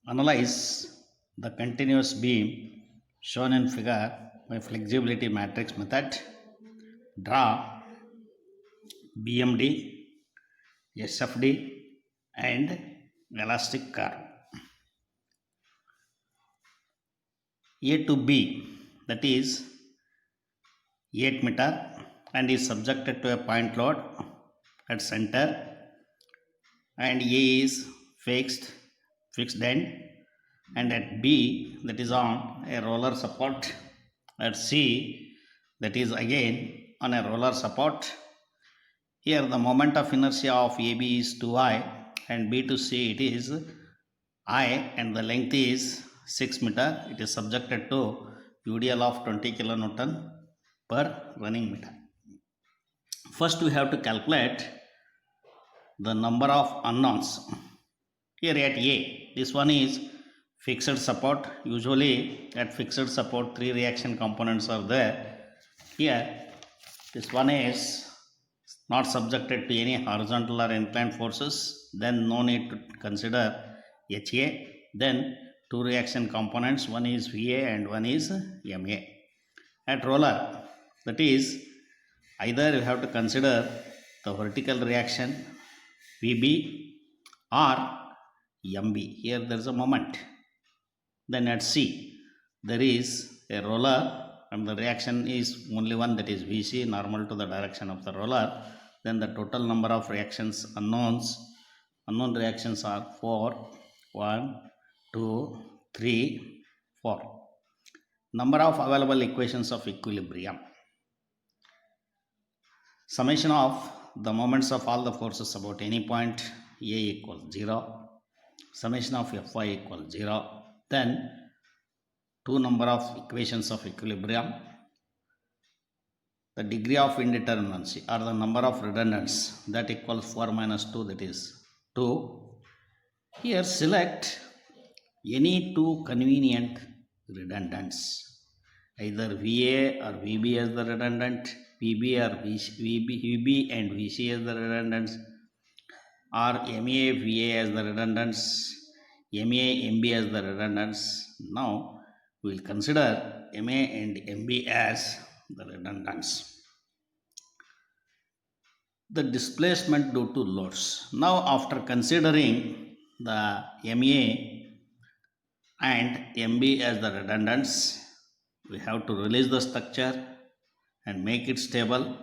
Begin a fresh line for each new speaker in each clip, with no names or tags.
Analyze the continuous beam shown in figure by flexibility matrix method. Draw BMD, SFD and elastic curve. A to B, that is 8 meter, and is subjected to a point load at center, and A is fixed end, and at B, that is on a roller support, at C, that is again on a roller support. Here the moment of inertia of AB is 2I and B to C it is I, and the length is 6 meter. It is subjected to UDL of 20 kilonewton per running meter. First we have to calculate the number of unknowns. Here at A, this one is fixed support. Usually at fixed support 3 reaction components are there. Here this one is not subjected to any horizontal or inclined forces, then no need to consider HA. Then 2 reaction components, one is VA and one is MA. At roller, that is either you have to consider the vertical reaction VB or MB. Here there is a moment. Then at C, there is a roller and the reaction is only one, that is VC, normal to the direction of the roller. Then the total number of reactions unknown reactions are 4, 1, 2, 3, 4. Number of available equations of equilibrium. Summation of the moments of all the forces about any point A equals 0. Summation of Fy equals 0. Then 2 number of equations of equilibrium. The degree of indeterminacy or the number of redundants, that equals 4 minus 2, that is 2. Here select any 2 convenient redundants, either VA or VB as the redundant, VB or VB and VC as the redundants, or MA, VA as the redundants, MA, MB as the redundants. Now we will consider MA and MB as the redundants. The displacement due to loads. Now after considering the MA and MB as the redundants, we have to release the structure and make it stable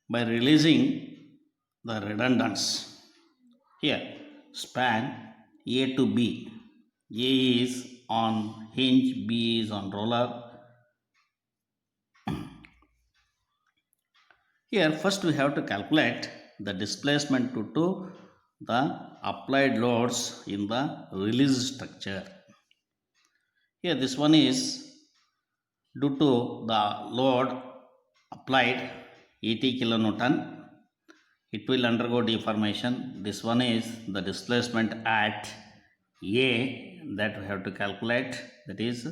by releasing the redundants. Here span A to B. A is on hinge, B is on roller. Here first we have to calculate the displacement due to the applied loads in the released structure. Here this one is due to the load applied 80 kilonewton. It will undergo deformation. This one is the displacement at A that we have to calculate. That is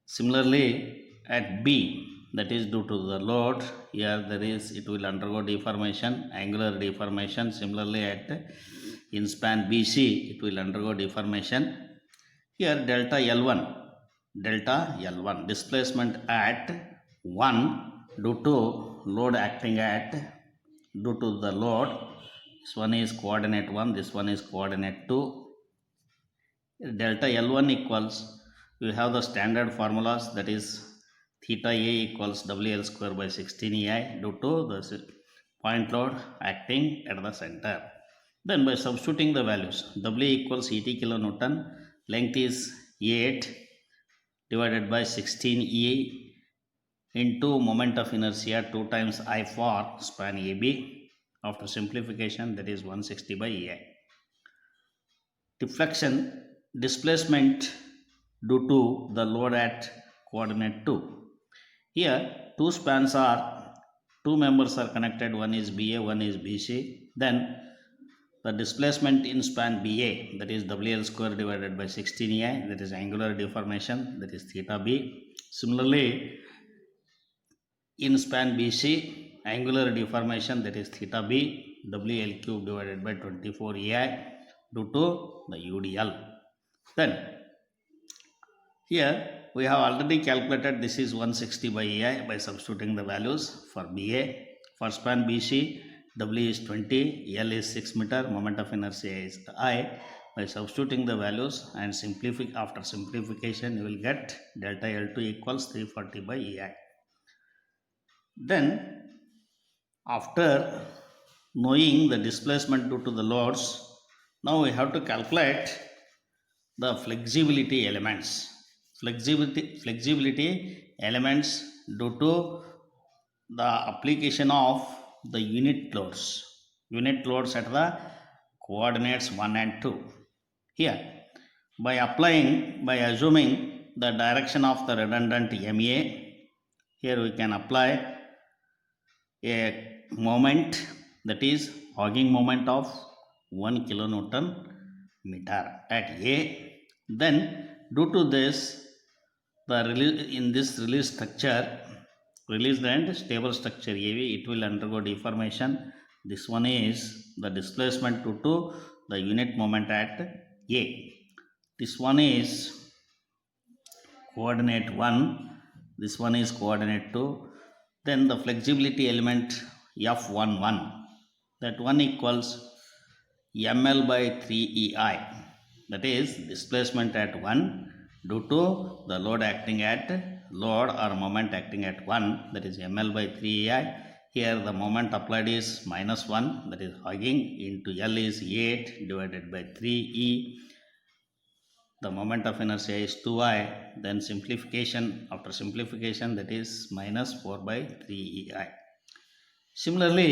similarly at B, that is due to the load. Here there is, it will undergo deformation, angular deformation. Similarly at in span BC it will undergo deformation. Here delta L1 displacement at 1 due to load acting at, due to the load. This one is coordinate 1, this one is coordinate 2. Delta L1 equals, we have the standard formulas, that is theta A equals WL square by 16EI due to the point load acting at the center. Then by substituting the values, W equals 80 kilonewton, length is 8 divided by 16E into moment of inertia 2 times I for span AB. After simplification, that is 160 by EI. Deflection, displacement due to the load at coordinate 2. Here 2 spans are, 2 members are connected, one is BA, one is BC. Then the displacement in span BA, that is WL square divided by 16EI, that is angular deformation, that is theta B. Similarly in span BC, angular deformation, that is theta B, WL cube divided by 24EI. due to the UDL. Then here we have already calculated this is 160 by AI by substituting the values for BA. For span BC, W is 20, L is 6 meter, moment of inertia is I. By substituting the values and after simplification, you will get delta L2 equals 340 by EI. Then after knowing the displacement due to the loads, now we have to calculate the flexibility elements. Flexibility elements due to the application of the unit loads at the coordinates 1 and 2. Here, by assuming the direction of the redundant MA, here we can apply a moment, that is hogging moment of 1 kilonewton meter at A. Then due to this, in this release and stable structure AV, it will undergo deformation. This one is the displacement due to the unit moment at A. This one is coordinate 1, this one is coordinate 2. Then the flexibility element F11, that one equals ML by 3EI, that is displacement at 1 due to the load or moment acting at 1, that is ML by 3EI. Here the moment applied is -1, that is hogging, into L is 8 divided by 3E. The moment of inertia is 2I. Then after simplification, that is -4 by 3EI. Similarly,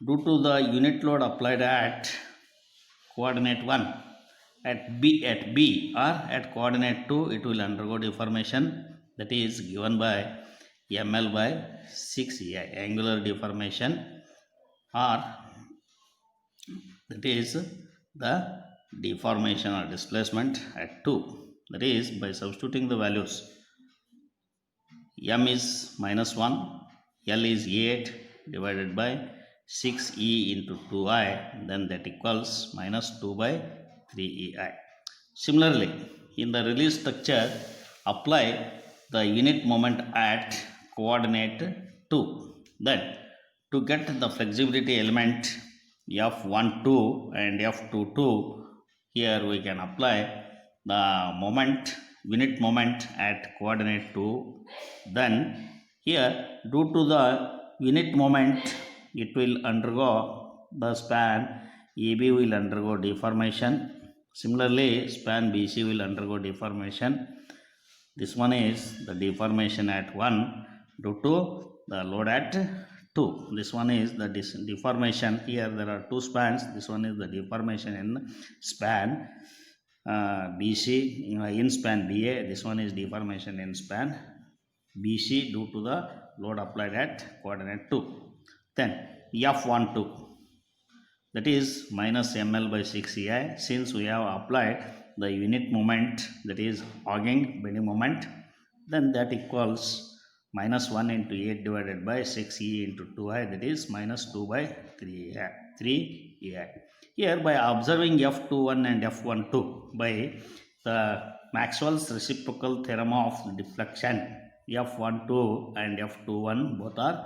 due to the unit load applied at coordinate 1, at B or at coordinate 2, it will undergo deformation, that is given by ML by 6EI, angular deformation, or that is the deformation or displacement at 2. That is, by substituting the values, M is -1, L is 8 divided by 6E into 2I, then that equals -2 by 3EI. Similarly, in the release structure, apply the unit moment at coordinate 2. Then to get the flexibility element F12 and F22, here we can apply the unit moment at coordinate 2. Then here, due to the unit moment, it will undergo the span AB will undergo deformation. Similarly, span BC will undergo deformation. This one is the deformation at 1 due to the load at 2. This one is the deformation. Here there are two spans. This one is the deformation in span BC, in span BA. This one is deformation in span BC due to the load applied at coordinate 2. Then F12, that is -ML by 6EI. Since we have applied the unit moment, that is hogging bending moment, then that equals -1 into 8 divided by 6E into 2I, that is -2 by 3EI. Here, by observing F21 and F12 by the Maxwell's reciprocal theorem of deflection, F12 and F21 both are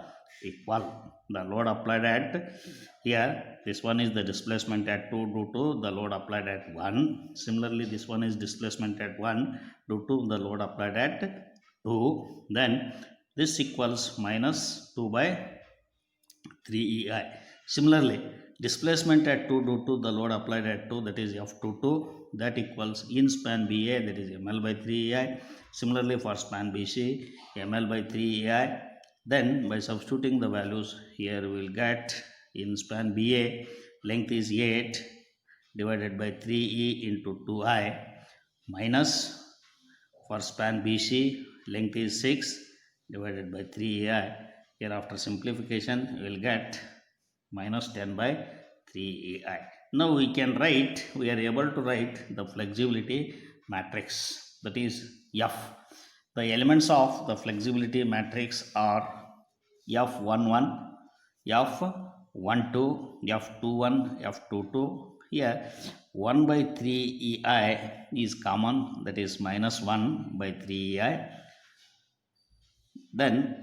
equal. The load applied at here, this one is the displacement at 2 due to the load applied at 1. Similarly, this one is displacement at 1 due to the load applied at 2. Then this equals -2 by 3EI. Similarly, displacement at 2 due to the load applied at 2, that is F22, that equals in span BA, that is ML by 3EI. Similarly, for span BC, ML by 3EI. Then by substituting the values, here we will get in span BA, length is 8 divided by 3E into 2I, minus for span BC, length is 6 divided by 3EI. Here after simplification, we will get -10 by 3EI. Now we are able to write the flexibility matrix, that is F. The elements of the flexibility matrix are F11, F12, F21, F22, Here 1 by 3 EI is common, that is minus 1 by 3 EI. Then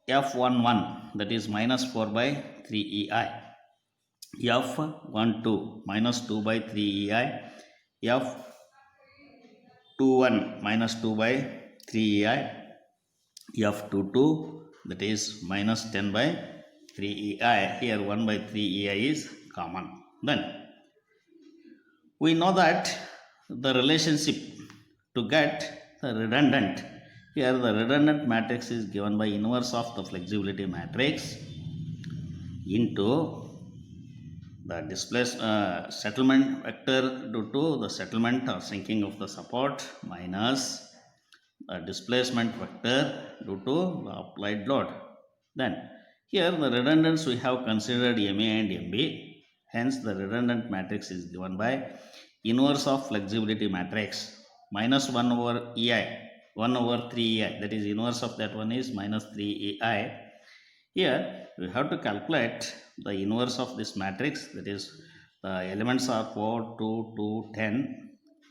F11, that is minus 4 by 3 EI. F12 minus 2 by 3 EI. F21 minus 2 by 3 EI. F22, that is minus 10 by 3 EI. Here 1 by 3 EI is common. Then we know that the relationship to get the redundant, here the redundant matrix is given by inverse of the flexibility matrix into the settlement vector due to the settlement or sinking of the support minus the displacement vector due to the applied load. Then here the redundants we have considered MA and MB, hence the redundant matrix is given by inverse of flexibility matrix minus 1 over EI, 1 over 3 EI, that is inverse of that one is minus 3 EI. Here we have to calculate the inverse of this matrix, that is the elements are 4, 2, 2, 10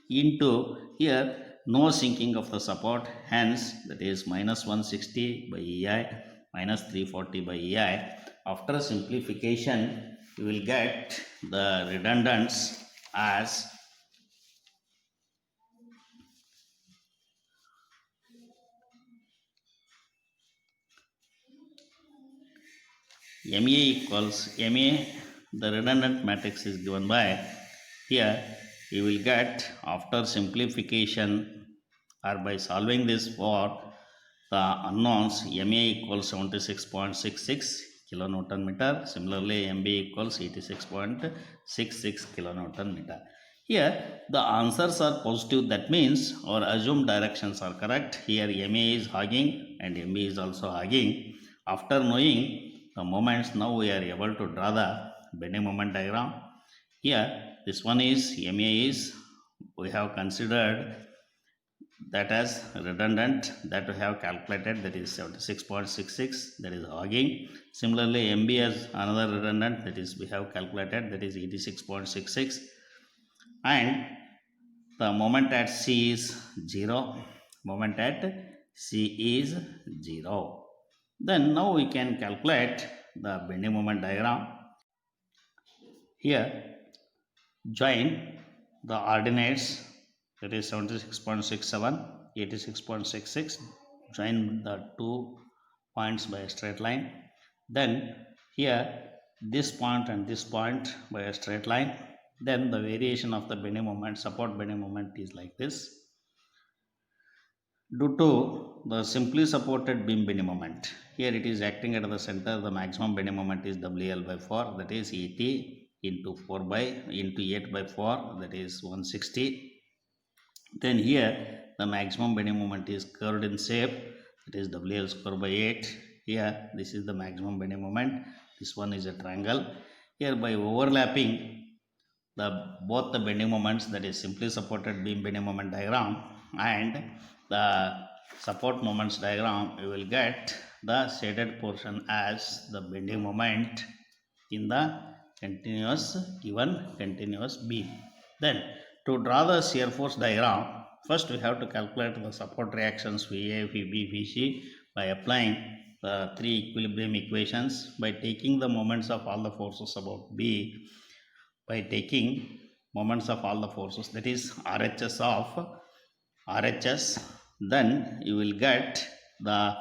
into here no sinking of the support, hence that is minus 160 by EI minus 340 by EI. After simplification you will get the redundants as MA equals MA, the redundant matrix is given by, here you will get after simplification or by solving this for the unknowns, MA equals 76.66 kilonewton meter, similarly MB equals 86.66 kilonewton meter. Here the answers are positive, that means our assumed directions are correct. Here MA is hogging and MB is also hogging. After knowing the moments, now we are able to draw the bending moment diagram. Here this one is MA is, we have considered that as redundant, that we have calculated, that is 76.66, that is hogging. Similarly MB as another redundant, that is we have calculated, that is 86.66, and the moment at C is 0, moment at C is 0. Then now we can calculate the bending moment diagram. Here join the ordinates, that is 76.67, 86.66, join the 2 points by a straight line. Then here this point and this point by a straight line. Then the variation of the bending moment, support bending moment is like this. Due to the simply supported beam bending moment, here it is acting at the center, the maximum bending moment is WL by 4, that is ET into 8 by 4, that is 160. Then here the maximum bending moment is curved in shape, that is WL square by 8. Here this is the maximum bending moment, this one is a triangle. Here by overlapping both the bending moments, that is simply supported beam bending moment diagram and the support moments diagram, you will get the shaded portion as the bending moment in the given continuous beam. Then to draw the shear force diagram, first we have to calculate the support reactions VA, VB, VC by applying the 3 equilibrium equations by taking the moments of all the forces about B, by taking moments of all the forces, that is RHS of RHS, then you will get the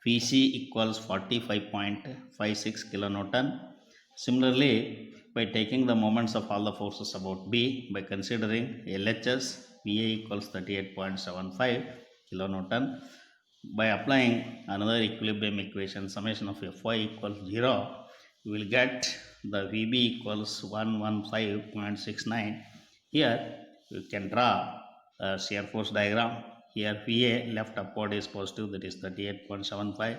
VC equals 45.56 kilonewton. Similarly, by taking the moments of all the forces about B, by considering LHS, VA equals 38.75 kilonewton. By applying another equilibrium equation, summation of Fy equals 0, you will get the VB equals 115.69. Here you can draw a shear force diagram. Here VA left upward is positive, that is 38.75.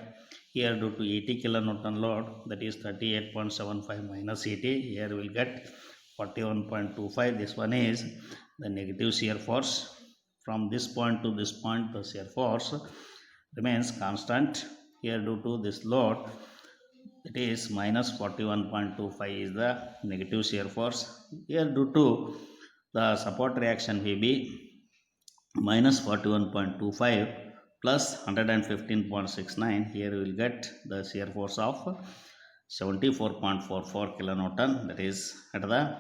Here due to 80 kilonewton load, that is 38.75 minus 80. Here we will get 41.25. This one is the negative shear force. From this point to this point, the shear force remains constant. Here due to this load, it is minus 41.25 is the negative shear force. Here due to the support reaction will be minus 41.25 plus 115.69. Here we will get the shear force of 74.44 kilonewton, that is at the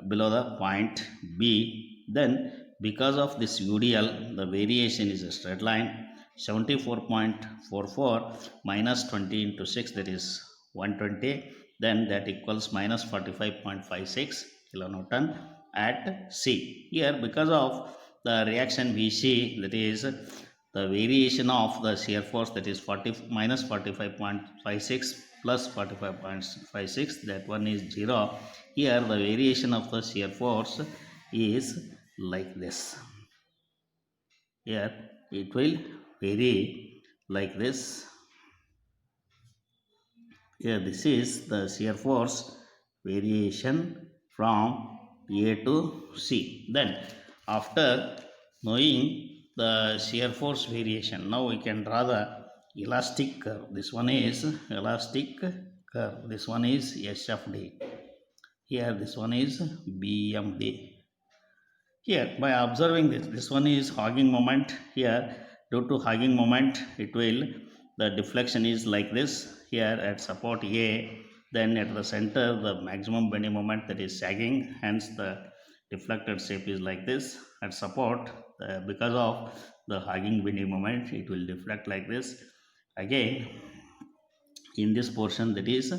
below the point B. Then because of this UDL, the variation is a straight line. 74.44 minus 20 into 6, that is 120, then that equals minus 45.56 kilonewton at C. Here because of the reaction we see, that is the variation of the shear force, that is 40 minus 45.56 plus 45.56, that one is 0. Here the variation of the shear force is like this. Here it will vary like this. Here this is the shear force variation from A to C. Then after knowing the shear force variation, now we can draw the elastic curve. This one is elastic curve. This one is SFD. Here this one is BMD. Here by observing this one is hogging moment. Here due to hogging moment, it will, the deflection is like this. Here at support A, then at the center the maximum bending moment, that is sagging, hence the deflected shape is like this. At support, because of the hogging bending moment, it will deflect like this. Again in this portion, that is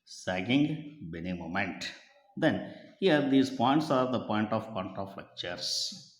sagging bending moment. Then here these points are the point of contra flexures.